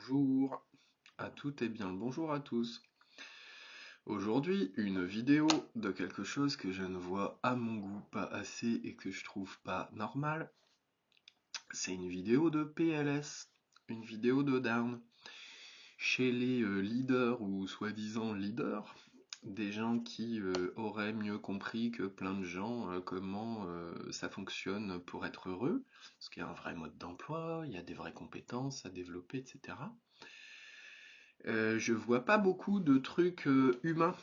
Bonjour à toutes et bien le bonjour à tous. Aujourd'hui, une vidéo de quelque chose que je ne vois à mon goût pas assez et que je trouve pas normal. C'est une vidéo de PLS, une vidéo de down. Chez les leaders ou soi-disant leaders, des gens qui auraient mieux compris que plein de gens comment ça fonctionne pour être heureux, parce qu'il y a un vrai mode d'emploi, il y a des vraies compétences à développer, etc. Je vois pas beaucoup de trucs humains,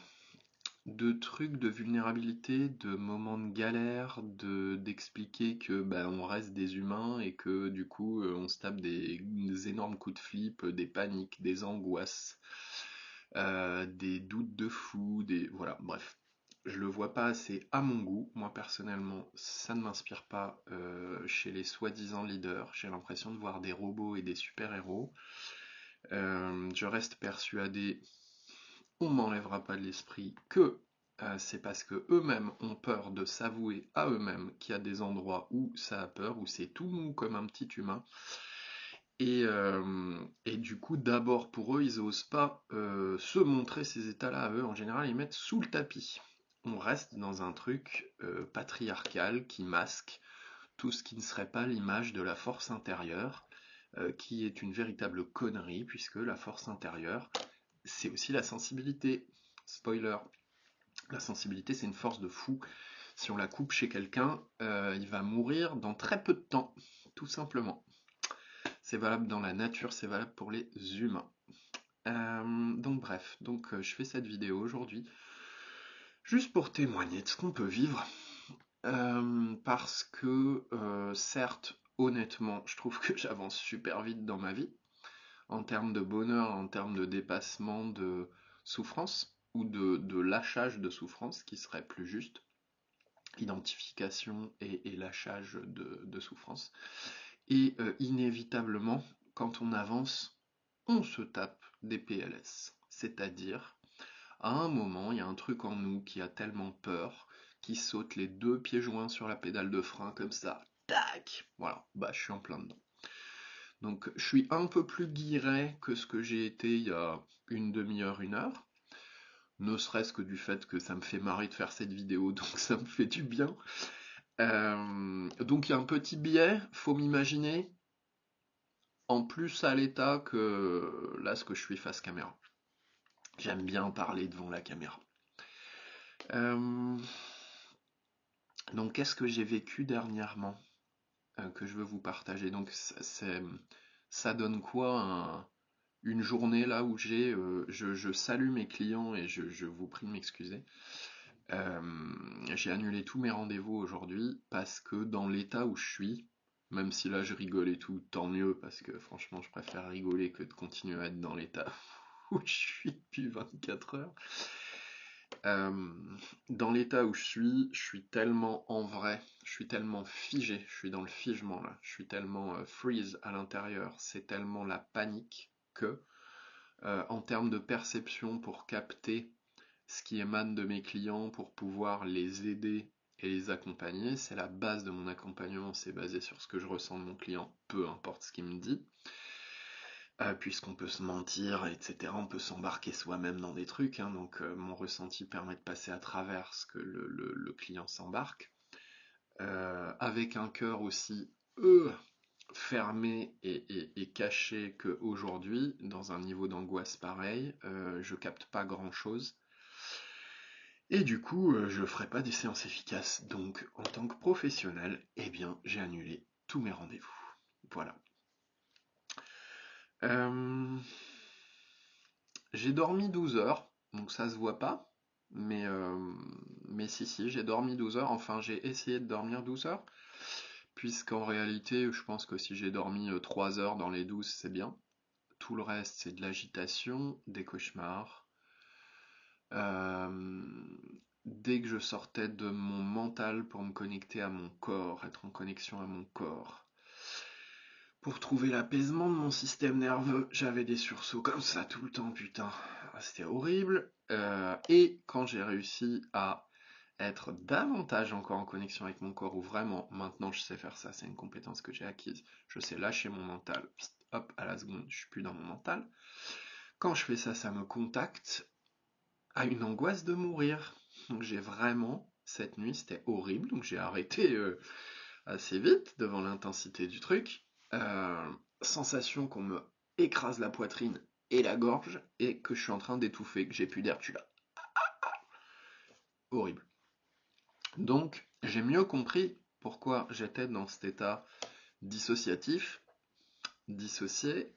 de trucs de vulnérabilité, de moments de galère, d'expliquer que on reste des humains et que du coup on se tape des énormes coups de flip, des paniques, des angoisses, des doutes de fou, voilà, bref. Je le vois pas assez à mon goût. Moi personnellement, ça ne m'inspire pas chez les soi-disant leaders. J'ai l'impression de voir des robots et des super-héros. Je reste persuadé, on m'enlèvera pas de l'esprit, que c'est parce que eux-mêmes ont peur de s'avouer à eux-mêmes qu'il y a des endroits où ça a peur, où c'est tout mou comme un petit humain. Et du coup, d'abord pour eux, ils osent pas se montrer ces états-là à eux. En général, ils mettent sous le tapis. On reste dans un truc patriarcal qui masque tout ce qui ne serait pas l'image de la force intérieure, qui est une véritable connerie, puisque la force intérieure, c'est aussi la sensibilité. Spoiler, la sensibilité, c'est une force de fou. Si on la coupe chez quelqu'un, il va mourir dans très peu de temps, tout simplement. C'est valable dans la nature, c'est valable pour les humains. Donc bref, je fais cette vidéo aujourd'hui juste pour témoigner de ce qu'on peut vivre. Parce que certes, honnêtement, je trouve que j'avance super vite dans ma vie, en termes de bonheur, en termes de dépassement de souffrance, ou de lâchage de souffrance, qui serait plus juste, identification et lâchage de souffrance. Et inévitablement, quand on avance, on se tape des PLS. C'est-à-dire, à un moment, il y a un truc en nous qui a tellement peur, qui saute les deux pieds joints sur la pédale de frein comme ça. Tac! Voilà, je suis en plein dedans. Donc je suis un peu plus guiré que ce que j'ai été il y a une demi-heure, une heure. Ne serait-ce que du fait que ça me fait marrer de faire cette vidéo, donc ça me fait du bien. Donc il y a un petit biais, faut m'imaginer, en plus à l'état que là ce que je suis face caméra. J'aime bien parler devant la caméra. Euh, donc qu'est-ce que j'ai vécu dernièrement que je veux vous partager. Donc ça donne quoi une journée là où je salue mes clients et je vous prie de m'excuser. J'ai annulé tous mes rendez-vous aujourd'hui parce que dans l'état où je suis, même si là je rigole et tout, tant mieux parce que franchement je préfère rigoler que de continuer à être dans l'état où je suis depuis 24 heures. Euh, Dans l'état où je suis tellement en vrai, je suis tellement figé, je suis dans le figement là, je suis tellement freeze à l'intérieur, c'est tellement la panique que, en termes de perception pour capter ce qui émane de mes clients, pour pouvoir les aider et les accompagner, c'est la base de mon accompagnement, c'est basé sur ce que je ressens de mon client, peu importe ce qu'il me dit. Puisqu'on peut se mentir, etc. On peut s'embarquer soi-même dans des trucs, hein, donc mon ressenti permet de passer à travers ce que le client s'embarque. Avec un cœur aussi fermé et caché qu'aujourd'hui, dans un niveau d'angoisse pareil, je capte pas grand-chose. Et du coup, je ferai pas des séances efficaces. Donc, en tant que professionnel, eh bien, j'ai annulé tous mes rendez-vous. Voilà. Euh, J'ai dormi 12 heures, donc ça se voit pas, mais si, j'ai dormi 12 heures, enfin j'ai essayé de dormir 12 heures, puisqu'en réalité, je pense que si j'ai dormi 3 heures dans les 12, c'est bien. Tout le reste, c'est de l'agitation, des cauchemars. Euh, Dès que je sortais de mon mental pour me connecter à mon corps, être en connexion à mon corps, pour trouver l'apaisement de mon système nerveux, j'avais des sursauts comme ça tout le temps, putain. C'était horrible. Et quand j'ai réussi à être davantage encore en connexion avec mon corps, où vraiment, maintenant je sais faire ça, c'est une compétence que j'ai acquise, je sais lâcher mon mental, hop, à la seconde, je suis plus dans mon mental. Quand je fais ça, ça me contacte à une angoisse de mourir. Donc j'ai vraiment, cette nuit, c'était horrible, donc j'ai arrêté assez vite devant l'intensité du truc. Sensation qu'on me écrase la poitrine et la gorge, et que je suis en train d'étouffer, que j'ai plus d'air, tu là. Horrible. Donc, j'ai mieux compris pourquoi j'étais dans cet état dissociatif, dissocié.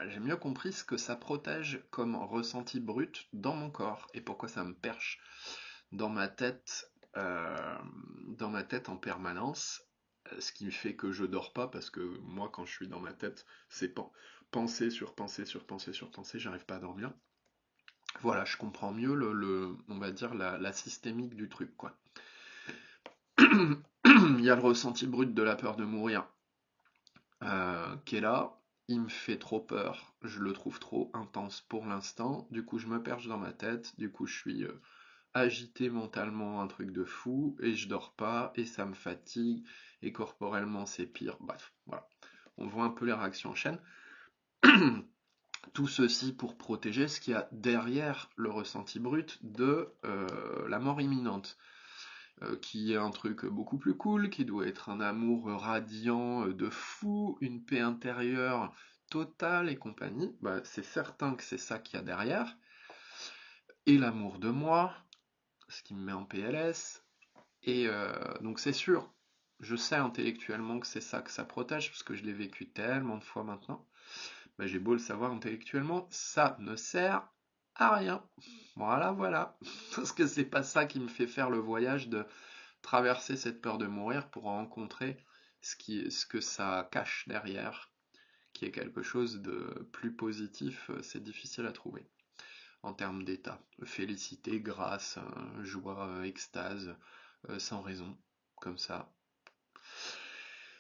J'ai mieux compris ce que ça protège comme ressenti brut dans mon corps et pourquoi ça me perche dans ma tête, en permanence. Ce qui fait que je dors pas parce que moi, quand je suis dans ma tête, c'est penser sur pensée sur pensée sur pensée, j'arrive pas à dormir. Voilà, je comprends mieux on va dire la systémique du truc, quoi. Il y a le ressenti brut de la peur de mourir qui est là. Il me fait trop peur, je le trouve trop intense pour l'instant. Du coup, je me perche dans ma tête. Du coup, je suis agité mentalement, un truc de fou, et je dors pas, et ça me fatigue, et corporellement, c'est pire. Bref, voilà. On voit un peu les réactions en chaîne. Tout ceci pour protéger ce qu'il y a derrière le ressenti brut de la mort imminente. Qui est un truc beaucoup plus cool, qui doit être un amour radiant de fou, une paix intérieure totale et compagnie, bah, c'est certain que c'est ça qu'il y a derrière. Et l'amour de moi, ce qui me met en PLS. Et donc c'est sûr, je sais intellectuellement que c'est ça que ça protège, parce que je l'ai vécu tellement de fois maintenant. Bah, j'ai beau le savoir intellectuellement, ça ne sert à rien. Voilà, voilà. Parce que c'est pas ça qui me fait faire le voyage de traverser cette peur de mourir pour rencontrer ce que ça cache derrière, qui est quelque chose de plus positif, c'est difficile à trouver en termes d'état. Félicité, grâce, joie, extase, sans raison, comme ça.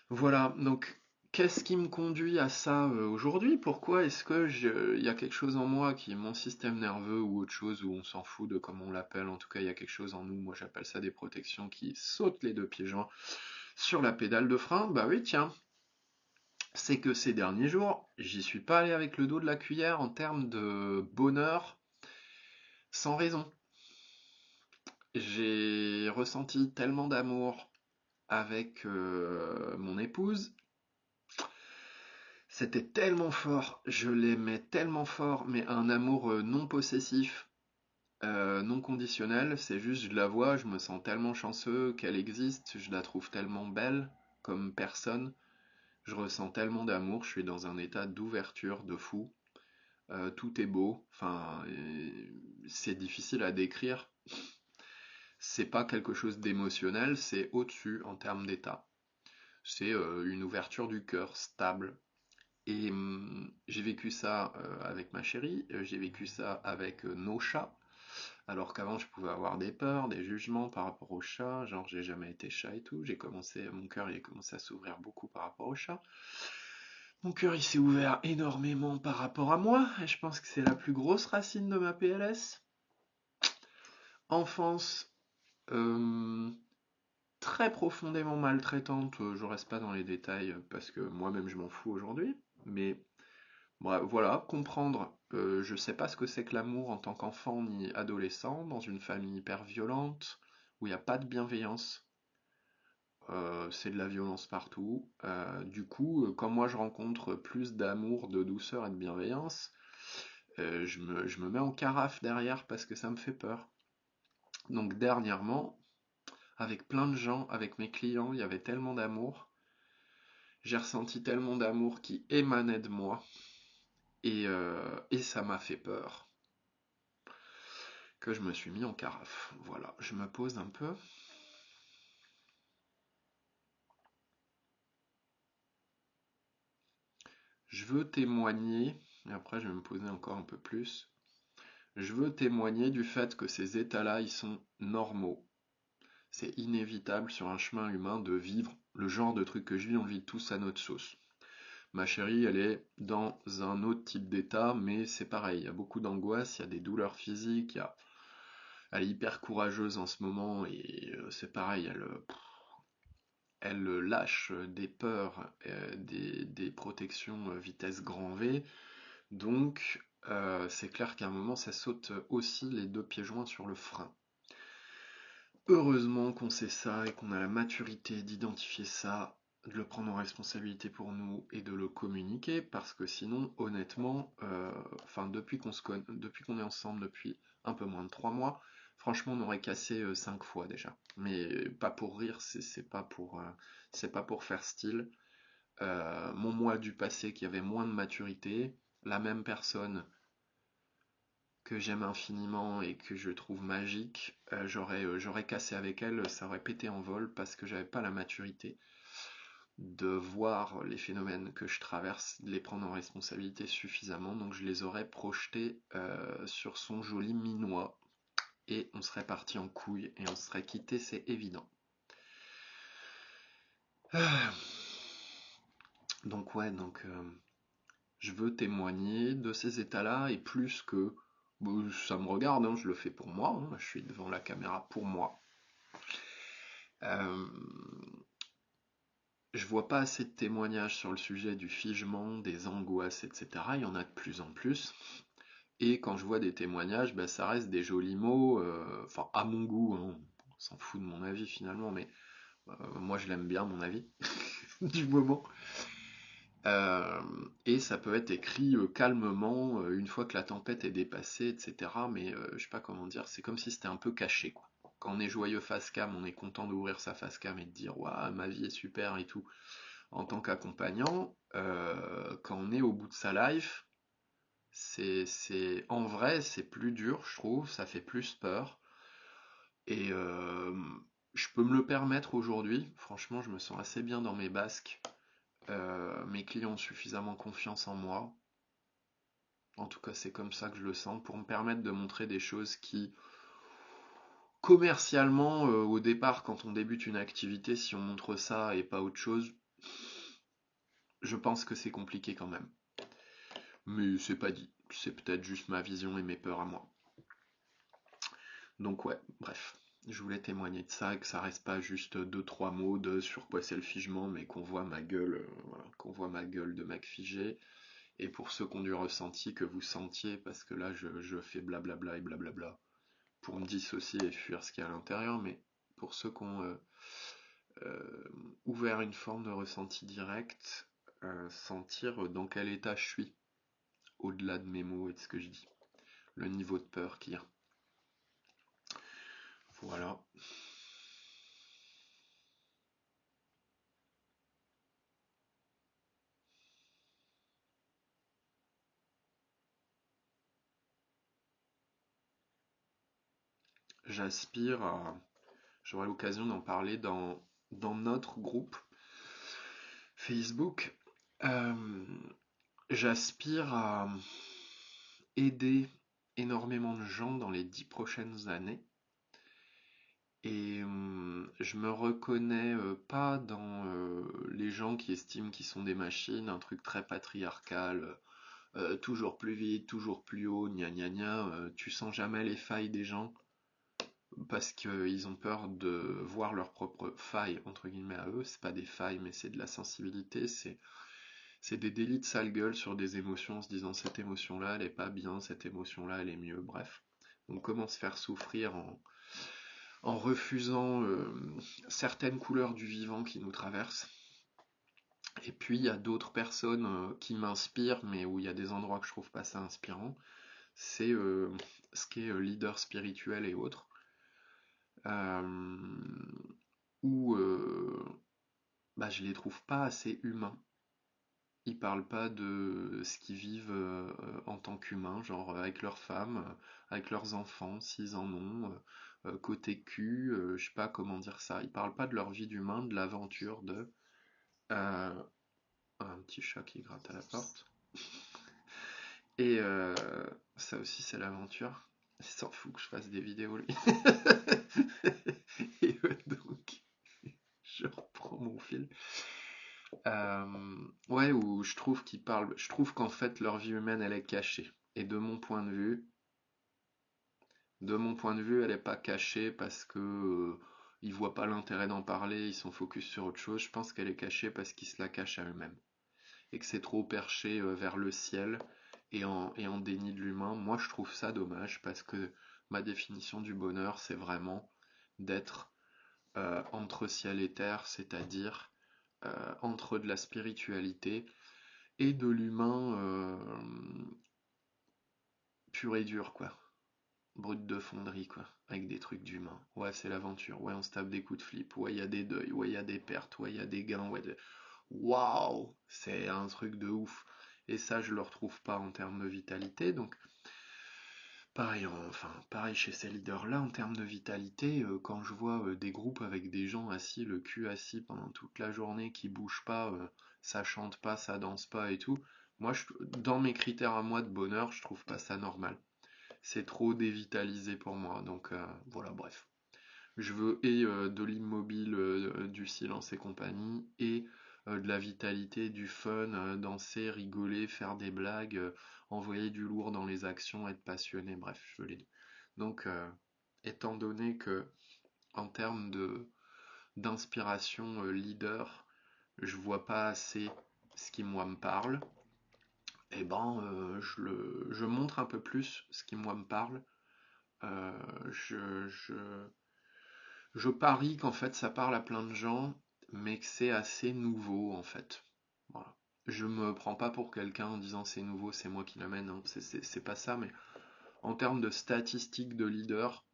Voilà, donc qu'est-ce qui me conduit à ça aujourd'hui? Pourquoi est-ce que il y a quelque chose en moi qui est mon système nerveux ou autre chose où on s'en fout de comment on l'appelle, en tout cas il y a quelque chose en nous, moi j'appelle ça des protections qui sautent les deux pieds joints sur la pédale de frein? Bah oui, tiens, c'est que ces derniers jours, j'y suis pas allé avec le dos de la cuillère en termes de bonheur sans raison. J'ai ressenti tellement d'amour avec mon épouse. C'était tellement fort, je l'aimais tellement fort, mais un amour non possessif, non conditionnel. C'est juste, je la vois, je me sens tellement chanceux qu'elle existe, je la trouve tellement belle comme personne, je ressens tellement d'amour, je suis dans un état d'ouverture de fou. Tout est beau, enfin, c'est difficile à décrire. C'est pas quelque chose d'émotionnel, c'est au-dessus en termes d'état. C'est une ouverture du cœur stable. Et j'ai vécu ça avec ma chérie, j'ai vécu ça avec nos chats, alors qu'avant je pouvais avoir des peurs, des jugements par rapport aux chats, genre j'ai jamais été chat et tout, mon cœur il a commencé à s'ouvrir beaucoup par rapport aux chats. Mon cœur il s'est ouvert énormément par rapport à moi, et je pense que c'est la plus grosse racine de ma PLS. Enfance euh, très profondément maltraitante, je reste pas dans les détails parce que moi-même je m'en fous aujourd'hui, mais bref, voilà, comprendre, je sais pas ce que c'est que l'amour en tant qu'enfant ni adolescent, dans une famille hyper violente, où il n'y a pas de bienveillance, c'est de la violence partout. Du coup, quand moi je rencontre plus d'amour, de douceur et de bienveillance, je me mets en carafe derrière parce que ça me fait peur. Donc dernièrement, avec plein de gens, avec mes clients, il y avait tellement d'amour, j'ai ressenti tellement d'amour qui émanait de moi, et ça m'a fait peur, que je me suis mis en carafe. Voilà, je me pose un peu. Je veux témoigner, et après je vais me poser encore un peu plus. Je veux témoigner du fait que ces états-là, ils sont normaux. C'est inévitable sur un chemin humain de vivre le genre de truc que je vis, on le vit tous à notre sauce. Ma chérie, elle est dans un autre type d'état, mais c'est pareil, il y a beaucoup d'angoisse, il y a des douleurs physiques, Elle est hyper courageuse en ce moment et c'est pareil, elle lâche des peurs, des protections vitesse grand V. Donc c'est clair qu'à un moment ça saute aussi les deux pieds joints sur le frein. Heureusement qu'on sait ça et qu'on a la maturité d'identifier ça, de le prendre en responsabilité pour nous et de le communiquer, parce que sinon, honnêtement, enfin depuis qu'on est ensemble depuis un peu moins de 3 mois, franchement, on aurait cassé 5 fois déjà. Mais pas pour rire, c'est pas pour faire style. Mon moi du passé qui avait moins de maturité, la même personne que j'aime infiniment et que je trouve magique, j'aurais cassé avec elle, ça aurait pété en vol parce que j'avais pas la maturité de voir les phénomènes que je traverse, de les prendre en responsabilité suffisamment, donc je les aurais projetés sur son joli minois et on serait parti en couille et on serait quitté, c'est évident. Donc ouais, je veux témoigner de ces états-là et plus que ça me regarde, hein, je le fais pour moi, hein, je suis devant la caméra pour moi. Euh, je vois pas assez de témoignages sur le sujet du figement, des angoisses, etc. Il y en a de plus en plus. Et quand je vois des témoignages, bah, ça reste des jolis mots, enfin à mon goût, hein, on s'en fout de mon avis finalement, mais moi je l'aime bien mon avis du moment. Euh, et ça peut être écrit calmement, une fois que la tempête est dépassée, etc. Mais je sais pas comment dire, c'est comme si c'était un peu caché, quoi. Quand on est joyeux face cam, on est content d'ouvrir sa face cam et de dire waouh, ma vie est super et tout. En tant qu'accompagnant, quand on est au bout de sa life, en vrai, c'est plus dur, je trouve, ça fait plus peur. Et je peux me le permettre aujourd'hui. Franchement, je me sens assez bien dans mes basques. Mes clients ont suffisamment confiance en moi. En tout cas, c'est comme ça que je le sens, pour me permettre de montrer des choses qui, commercialement, au départ, quand on débute une activité, si on montre ça et pas autre chose, je pense que c'est compliqué quand même. Mais c'est pas dit. C'est peut-être juste ma vision et mes peurs à moi. Donc ouais, bref. Je voulais témoigner de ça et que ça reste pas juste deux trois mots de sur quoi c'est le figement, mais qu'on voit ma gueule, voilà, qu'on voit ma gueule de mec figé. Et pour ceux qui ont du ressenti, que vous sentiez, parce que là je fais blablabla et blablabla pour me dissocier et fuir ce qu'il y a à l'intérieur, mais pour ceux qui ont ouvert une forme de ressenti direct, sentir dans quel état je suis, au-delà de mes mots et de ce que je dis, le niveau de peur qu'il y a. Voilà. J'aspire à... J'aurai l'occasion d'en parler dans notre groupe Facebook. Euh, J'aspire à aider énormément de gens dans les 10 prochaines années. Et je me reconnais pas dans les gens qui estiment qu'ils sont des machines, un truc très patriarcal, toujours plus vite, toujours plus haut, gna gna gna. Tu sens jamais les failles des gens parce qu'ils ont peur de voir leurs propres failles, entre guillemets à eux. C'est pas des failles, mais c'est de la sensibilité, c'est des délits de sale gueule sur des émotions en se disant cette émotion-là, elle est pas bien, cette émotion-là, elle est mieux, bref. Donc comment se faire souffrir en refusant certaines couleurs du vivant qui nous traversent. Et puis il y a d'autres personnes qui m'inspirent, mais où il y a des endroits que je trouve pas ça inspirant. C'est ce qui est leader spirituel et autres. Euh, où bah, je les trouve pas assez humains. Ils parlent pas de ce qu'ils vivent en tant qu'humains, genre avec leurs femmes, avec leurs enfants, s'ils en ont, côté cul, je sais pas comment dire ça. Ils parlent pas de leur vie d'humain, de l'aventure, de euh, un petit chat qui gratte à la porte. Et ça aussi c'est l'aventure. Il s'en fout que je fasse des vidéos lui. Et donc je reprends mon fil. Ouais, où je trouve qu'ils parlent, je trouve qu'en fait leur vie humaine elle est cachée. Et de mon point de vue, De mon point de vue, elle n'est pas cachée parce que ils voient pas l'intérêt d'en parler, ils sont focus sur autre chose. Je pense qu'elle est cachée parce qu'ils se la cachent à eux-mêmes. Et que c'est trop perché vers le ciel et en déni de l'humain. Moi, je trouve ça dommage parce que ma définition du bonheur, c'est vraiment d'être entre ciel et terre, c'est-à-dire entre de la spiritualité et de l'humain pur et dur, quoi. Brut de fonderie, quoi. Avec des trucs d'humain. Ouais, c'est l'aventure. Ouais, on se tape des coups de flip. Ouais, il y a des deuils. Ouais, il y a des pertes. Ouais, il y a des gains. Ouais, waouh! C'est un truc de ouf. Et ça, je le retrouve pas en termes de vitalité. Donc, pareil, enfin, pareil chez ces leaders-là, en termes de vitalité, quand je vois des groupes avec des gens assis, le cul assis pendant toute la journée, qui bougent pas, ça chante pas, ça danse pas et tout, moi, dans mes critères à moi de bonheur, je trouve pas ça normal. C'est trop dévitalisé pour moi. Donc, voilà, bref. Je veux de l'immobile, du silence et compagnie, et de la vitalité, du fun, danser, rigoler, faire des blagues, envoyer du lourd dans les actions, être passionné, bref, je veux les deux. Donc, étant donné que en termes d'inspiration leader, je vois pas assez ce qui moi me parle, et ben je montre un peu plus ce qui moi me parle. Euh, je parie qu'en fait ça parle à plein de gens, mais que c'est assez nouveau en fait. Voilà. Je me prends pas pour quelqu'un en disant c'est nouveau, c'est moi qui l'amène, hein. C'est pas ça, mais en termes de statistiques de leader,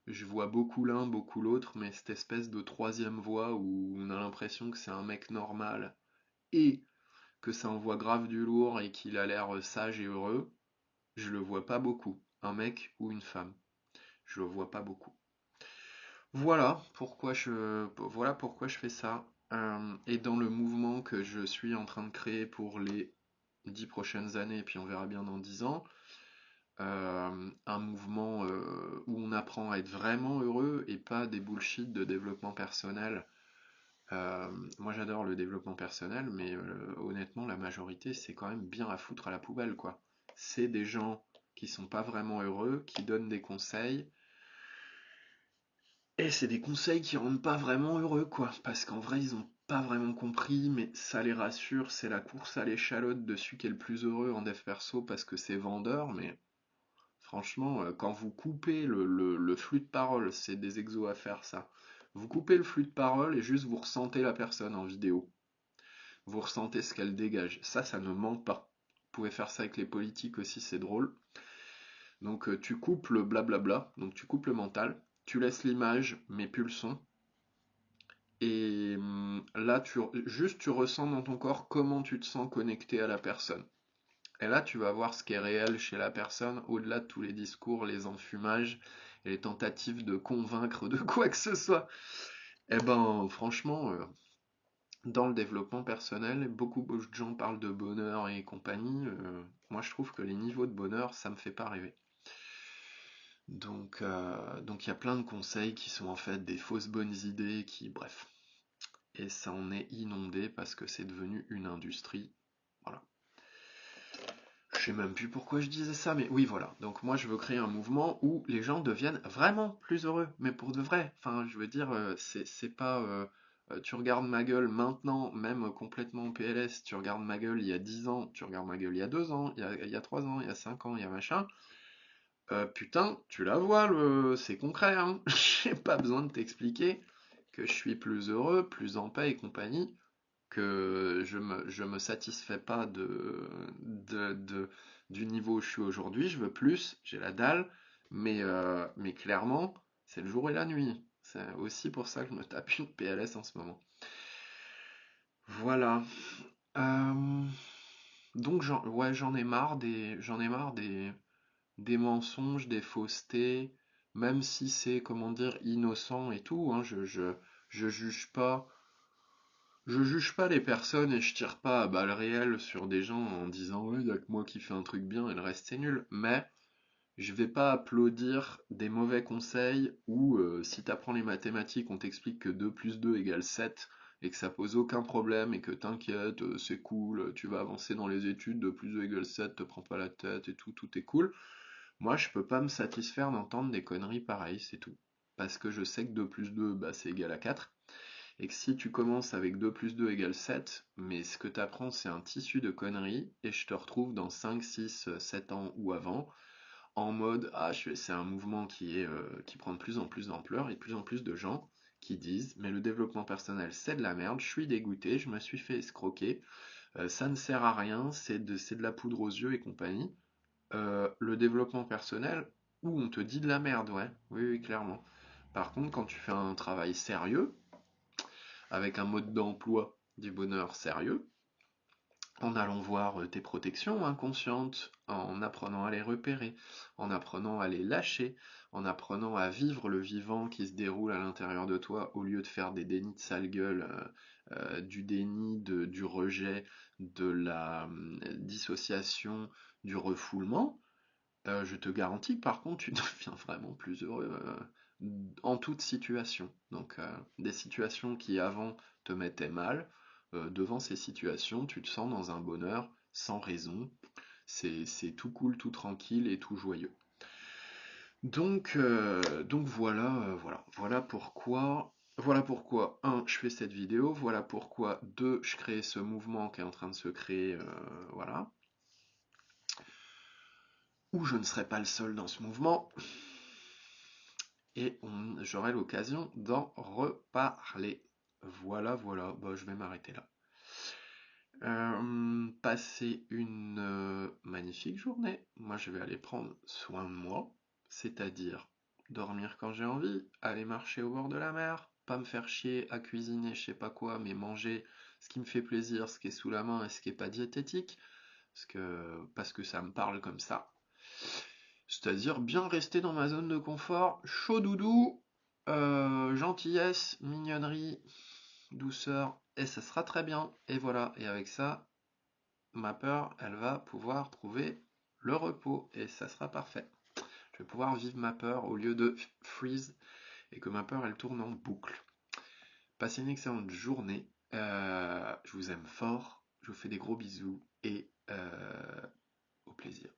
je vois beaucoup l'un, beaucoup l'autre, mais cette espèce de troisième voie où on a l'impression que c'est un mec normal et que ça envoie grave du lourd et qu'il a l'air sage et heureux, je le vois pas beaucoup. Un mec ou une femme, je le vois pas beaucoup. Voilà pourquoi je fais ça. Et dans le mouvement que je suis en train de créer pour les 10 prochaines années, et puis on verra bien dans 10 ans, un mouvement où on apprend à être vraiment heureux et pas des bullshit de développement personnel. Euh, Moi j'adore le développement personnel, mais honnêtement la majorité c'est quand même bien à foutre à la poubelle, quoi. C'est des gens qui sont pas vraiment heureux, qui donnent des conseils, et c'est des conseils qui rendent pas vraiment heureux, quoi. Parce qu'en vrai, ils ont pas vraiment compris, mais ça les rassure. C'est la course à l'échalote dessus qui est le plus heureux en dev perso parce que c'est vendeur. Mais franchement, quand vous coupez le flux de parole, c'est des exos à faire ça. Vous coupez le flux de parole et juste vous ressentez la personne en vidéo. Vous ressentez ce qu'elle dégage. Ça ne manque pas. Vous pouvez faire ça avec les politiques aussi, c'est drôle. Donc tu coupes le blablabla, donc tu coupes le mental, tu laisses l'image mais plus le son. Et là, juste tu ressens dans ton corps comment tu te sens connecté à la personne. Et là, tu vas voir ce qui est réel chez la personne, au-delà de tous les discours, les enfumages et les tentatives de convaincre de quoi que ce soit. Eh ben, franchement, dans le développement personnel, beaucoup de gens parlent de bonheur et compagnie. Moi, je trouve que les niveaux de bonheur, ça me fait pas rêver. Donc il y a plein de conseils qui sont en fait des fausses bonnes idées qui, bref. Et ça en est inondé parce que c'est devenu une industrie. Voilà. Je sais même plus pourquoi je disais ça, mais oui, voilà. Donc moi, je veux créer un mouvement où les gens deviennent vraiment plus heureux, mais pour de vrai. Enfin, je veux dire, c'est pas. Tu regardes ma gueule maintenant, même complètement en PLS, tu regardes ma gueule il y a 10 ans, tu regardes ma gueule il y a 2 ans, il y a 3 ans, il y a 5 ans, il y a machin. Putain, tu la vois, c'est concret, hein. J'ai pas besoin de t'expliquer que je suis plus heureux, plus en paix et compagnie, que je me satisfais pas du niveau où je suis aujourd'hui, je veux plus, j'ai la dalle, mais clairement, c'est le jour et la nuit. C'est aussi pour ça que je me tape une PLS en ce moment. Voilà. Euh, donc ouais, j'en ai marre des mensonges, des faussetés, même si c'est, comment dire, innocent et tout, hein, je juge pas. Je juge pas les personnes et je tire pas à balles réelles sur des gens en disant ouais, y'a que moi qui fais un truc bien et le reste c'est nul. Mais je vais pas applaudir des mauvais conseils où si t'apprends les mathématiques, on t'explique que 2 plus 2 égale 7 et que ça pose aucun problème et que t'inquiète, c'est cool, tu vas avancer dans les études, 2 plus 2 égale 7, te prends pas la tête et tout, tout est cool. Moi, je peux pas me satisfaire d'entendre des conneries pareilles, c'est tout. Parce que je sais que 2 plus 2, bah, c'est égal à 4. Et que si tu commences avec 2 plus 2 égale 7, mais ce que tu apprends, c'est un tissu de conneries, et je te retrouve dans 5, 6, 7 ans ou avant, en mode, ah, c'est un mouvement qui prend de plus en plus d'ampleur, et de plus en plus de gens qui disent, mais le développement personnel, c'est de la merde, je suis dégoûté, je me suis fait escroquer, ça ne sert à rien, c'est de la poudre aux yeux et compagnie. Le développement personnel, où on te dit de la merde, ouais, oui, oui, clairement. Par contre, quand tu fais un travail sérieux, avec un mode d'emploi du bonheur sérieux, en allant voir tes protections inconscientes, en apprenant à les repérer, en apprenant à les lâcher, en apprenant à vivre le vivant qui se déroule à l'intérieur de toi, au lieu de faire des dénis de sale gueule, du déni, du rejet, de la dissociation, du refoulement. Je te garantis que par contre, tu deviens vraiment plus heureux en toute situation. Donc, des situations qui avant te mettaient mal, devant ces situations, tu te sens dans un bonheur sans raison. C'est tout cool, tout tranquille et tout joyeux. Donc voilà, voilà pourquoi, un, je fais cette vidéo, voilà pourquoi, deux, je crée ce mouvement qui est en train de se créer, voilà, où je ne serai pas le seul dans ce mouvement, et j'aurai l'occasion d'en reparler. Voilà, voilà, bah, je vais m'arrêter là. Passez une magnifique journée. Moi, je vais aller prendre soin de moi, c'est-à-dire dormir quand j'ai envie, aller marcher au bord de la mer, pas me faire chier à cuisiner je sais pas quoi, mais manger ce qui me fait plaisir, ce qui est sous la main et ce qui est pas diététique, parce que ça me parle comme ça. C'est-à-dire bien rester dans ma zone de confort, chaud doudou, gentillesse, mignonnerie, douceur, et ça sera très bien. Et voilà, et avec ça, ma peur, elle va pouvoir trouver le repos, et ça sera parfait. Je vais pouvoir vivre ma peur au lieu de freeze, et que ma peur, elle tourne en boucle. Passez une excellente journée, je vous aime fort, je vous fais des gros bisous, et au plaisir.